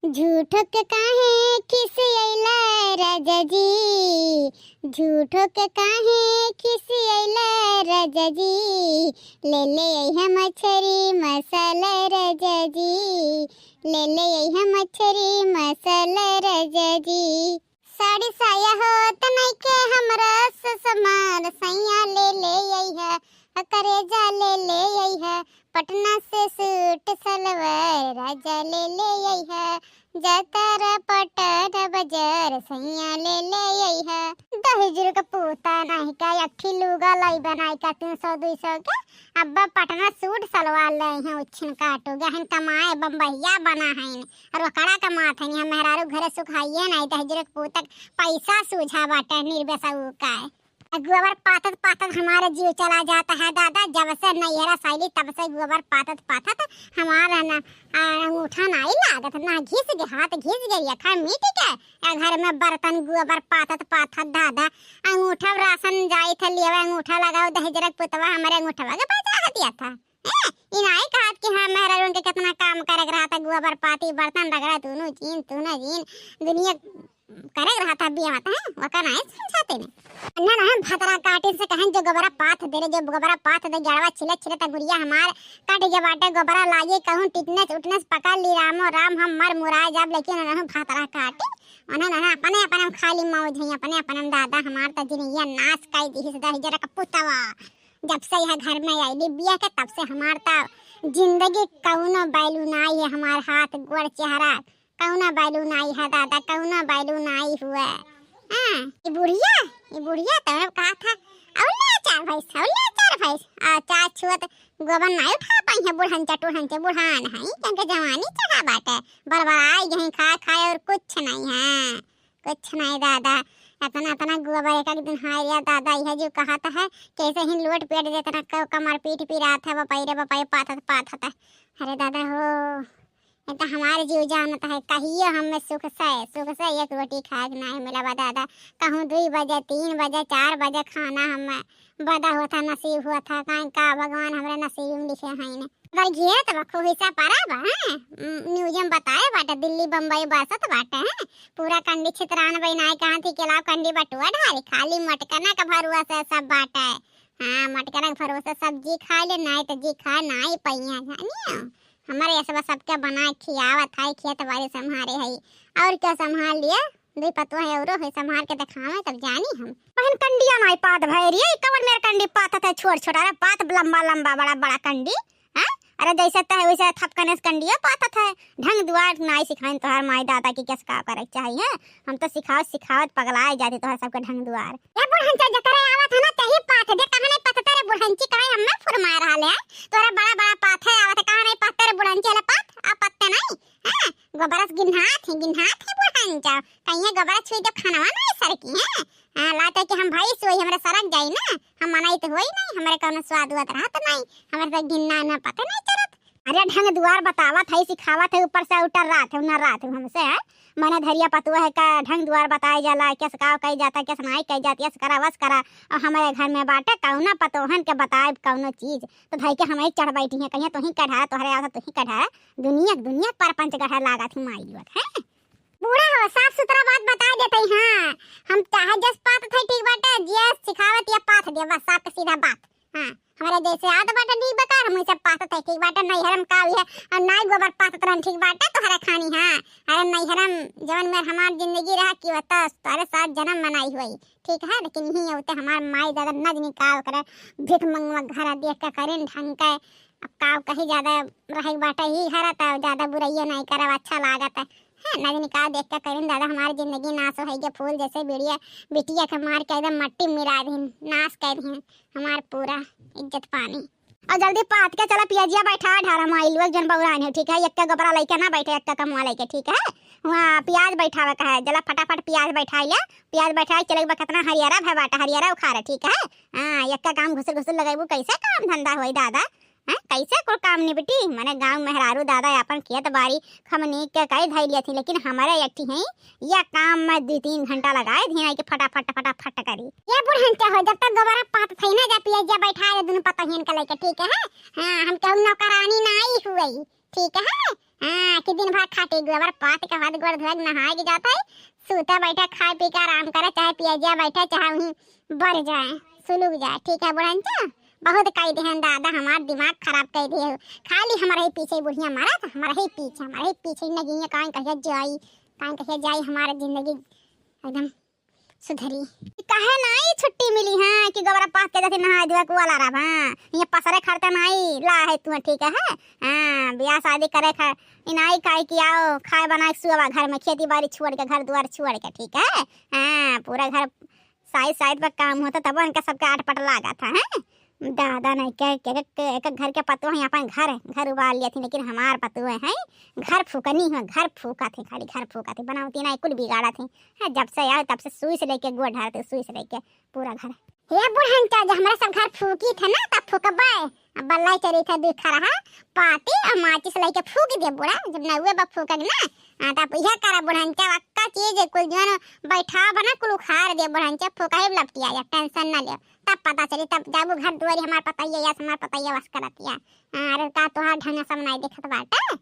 झूठो के काहे खिसियैला राजा जी, झूठो के काहे खिसियैला राजा जी, ले ले अइहा मछरी मसाला राजा जी, ले ले अइहा मछरी मसाला राजा जी। साड़ी साया होत नइखे हमरा समार सैया ले ले अइहा, करेजा ले ले अइहा, पटना से सूट सलवार राजा ले ले अइहा, जातारा पटना बाजार सैया ले ले अइहा। दहेजर का पोता नहीं का अट्ठी लुगा लाई बनाई का 300-200 के अब्बा पटना सूट सलवार ले हैं उछिन काटो गहन कमाए बम्बैया बना है और वकड़ा कमात है हम मेहरारू घरे सुखाइए नहीं दहेजर का पोता पैसा सूझा बाटा निर्बेसऊ का गोबर पातत पातत हमारा जीव चला जाता है दादा। जब से नैहरा साइली तब से गोबर पातत पातत हमारा ना अंगूठा नहीं लागत ना घिस के हाथ घिस गई अखा मिट के घर में बर्तन गोबर पातत पातत दादा। अंगूठा राशन जाई था लिए अंगूठा लगाओ दहेजरक पुतवा हमारे अंगूठा के पैसा दिया था इनाई कहा कि हाँ मेरा उनके कितना काम करे रहा था गोबर पाती बर्तन रगड़ा तूनु जीन दुनिया करे रहा था बिया होता है वका नहीं समझाते ने ना हम भतरा काटे से कहें जो गोबरा पाथ दे जो गोबरा पाथ दे जड़वा छिले छिले त गुड़िया हमार काटे जब बाटे गोबरा लागे कहूं टिटनेस उठनेस पकड़ ली रामो राम हम मर मुराए जब लेकिन ना भतरा काटे ओने ना अपने अपने खाली मौज है अपने अपने दादा हमार त जिनिया नाश काई दी से दहेजरा का पुतवा जब से यह घर में आई बिया के तब से हमार ता जिंदगी कौनो बैलू नाई है हमार हाथ गोड़ चेहरा कौना बैलू नाई है दादा कौना बैलू नाई हुआ। ये बुढ़िया तो कहा था औले चार भैंस चार छुअत गोबर नहीं उठा पाई है बुढ़न चटुढ़न बुढ़ान है क्योंकि जवानी चढ़ा बाटे बरबराई यहीं खा और कुछ नहीं दादा इतना गोबर एक दिन हारिया दादा यह जो कहता है कैसे ही लोट पेट देता कमर पीठ पिरा था बपाई पाथत अरे दादा हो तो हमारे जीव जानता है कहिए हमें सुख से एक रोटी खाए नहीं मिला दादा कहूँ 2 बजे 3 बजे 4 बजे खाना हमें बदा होता नसीब हुआ था कहीं का भगवान हमारे नसीब में लिखे हैं ने अगर घिरे तो खूब हिस्सा पड़ा बा न्यूज में बताए बाटे दिल्ली बम्बई बरसत बाटे हैं पूरा कंडी छितरान बनाए कहाँ थी के कंडी बटुआ ढाली खाली मटकना का भरुआ से सब बाटे हाँ मटकना का भरुआ से सब्जी खा ले नहीं तो जी खा नहीं पैया जानिए हमारे ऐसा सबके बनाए खियावत है खेत बाड़ी संभारे है और क्या संभाल लिया 2 पतवा है और है संभाल के दिखावे तब जानी हम बहन कंडिया नहीं पात भैरी कवर मेरे कंडी पाता था छोटा पात लंबा बड़ा कंडी हां अरे जैसे तो है वैसे थपकने कंडिया पाता था ढंग दुआर नहीं सिखाइन तोहर माई दादा की कैसे का करे चाहिए हम तो सिखावत पगलाए जाते तोहर सबके ढंग दुआर ए बुढ़न चा जकरे आवत है ना तही पात दे कहां नहीं पता तेरे बुढ़न ची काहे हमें फुरमाए रहा ले तोरा बड़ा पात है आवत कहां नहीं पात तेरे बुढ़न ची पात आ पत्ते नहीं हां गोबरस गिन्हात है बुढ़न चा कहिए गोबरस छुई तो खाना नहीं सर की है हां लाते कि हम भाई सोई हमरे सरक जाई ना हम मनाई तो होई नहीं हमरे कोनो स्वाद हुआ रहत नहीं हमरे तो गिन्ना ना पता नहीं चलत अरे ढंग दुआर बतावत है सिखावत है ऊपर से उतर रात हमसे मैंने धरिया पतुआ है का ढंग दुआर बताया जाला कैसे का कही जाता कैसे नहीं कही जाती ऐसे करा वस करा और हमारे घर में बाटे कौना पतोहन के बताए कौनो चीज तो भाई के हमें चढ़ बैठी है कहीं तो ही कढ़ा तोहरे आवा तो ही कढ़ा दुनिया पर पंच गढ़ा लागा थी माई लोग है बूढ़ा हो साफ सुथरा बात बता देते हां हम चाहे जस पात थे ठीक बाटे जे सिखावत या पात दे बस साफ सीधा बात हां हमारे जैसे आद बाटे दी बता हम सब पात थे ठीक बाटे नहीं हरम का है और नहीं गोबर पात तरन ठीक बाटे तो हरा खानी हां अरे नहीं हरम जवन में हमार जिंदगी रहा कि बता तारे साथ जन्म मनाई हुई ठीक है लेकिन यही होते हमार माई दादा नज निकाल करे भीख मंगवा घर देख के करें ढंग के अब काव कहीं ज्यादा रही बाटे ही हरा था ज्यादा बुराई नहीं करे अच्छा लागत है नज निकाल देख के करें दादा हमारी जिंदगी नाश हो गई फूल जैसे बिटिया के मार के एकदम मट्टी मिला दी नाश कर दी हमार पूरा इज्जत पानी और जल्दी पात के चला पियाजिया बैठा ढारा माइल जन बउरान है ठीक है एक का गोबरा लेके ना बैठे एक का कमवा लेके ठीक है वहाँ प्याज बैठावे का है जला फटाफट प्याज बैठाई ले प्याज बैठाई चले कितना हरियारा है बाटा हरियारा उखाड़ा ठीक है हाँ एक का काम घुसल लगेबू कैसे काम धंधा होई दादा हैं कैसे कोई काम नहीं बेटी मैंने गांव मेहरारू दादा अपन खेत बाड़ी खमनी के कई धई लिया थी लेकिन हमारे एकठी है या काम में 2-3 घंटा लगाए धी के फटाफट करी ये बुढ़न क्या हो जब तक गोबरा पात थई ना जा पिया बैठा दोनों पता हिन के लेके ठीक है हां हम कहू नौकरानी नहीं हुई ठीक है हाँ कि दिन भर खाते गोबर पात के हाथ गोड़ धोए नहाए के जाता है, सूता बैठा खाए पी के आराम करे, चाहे पिया बैठा चाहे वहीं बढ़ जाए सुलूक जाए। ठीक है बुढ़ंचा, बहुत कह दे दादा, हमारा दिमाग खराब कर दिए। खाली हमारे ही पीछे बुढ़िया मारा था, हमारे ही पीछे नहीं कहीं कहीं जाई हमारे जिंदगी एकदम सुधरी। कहे नाई छुट्टी मिली है कि गोबरा पास के जैसे नहा धोआ को वाला रहा। ये पसरे खरता नाई ला है तू, ठीक है। हां ब्याह शादी करे खा इनाई काई कि आओ खाए बनाए सुवा घर में, खेती बाड़ी छोड़ के घर द्वार छोड़ के, ठीक है। हां पूरा घर साइड पर काम होता तब उनका सबका आटपट लागा था। हैं दादा नहीं एक घर के पतुआ है, अपन घर उबाल लिया थी, लेकिन हमार पतुआ है घर फूकनी है, घर फूका थे, खाली घर फूका थे, बनावती ना कुल बिगाड़ा थे। है जब से आए तब से सुई से लेके गोड़ ढारते, सुई से लेके पूरा घर। ये बुढ़ंता जब हमारा सब घर फूकी थे ना तब फूकबाए, अब बल्ला चरी था दिखा रहा पाती और माचिस लेके फूक दे बुढ़ा, जब ना हुए बब फूकग ना तब यह करा बुढ़ंता अक्का चीज कुल जन बैठा बना कुल उखाड़ दे बुढ़ंता, फूका ही लपटिया या टेंशन ना ले, तब पता चली, तब जाबू घर दुआरी हमार पता ही है, हमार पता ही है बस करतिया। अरे का तोहार ढंग सब नहीं देखत बाटे।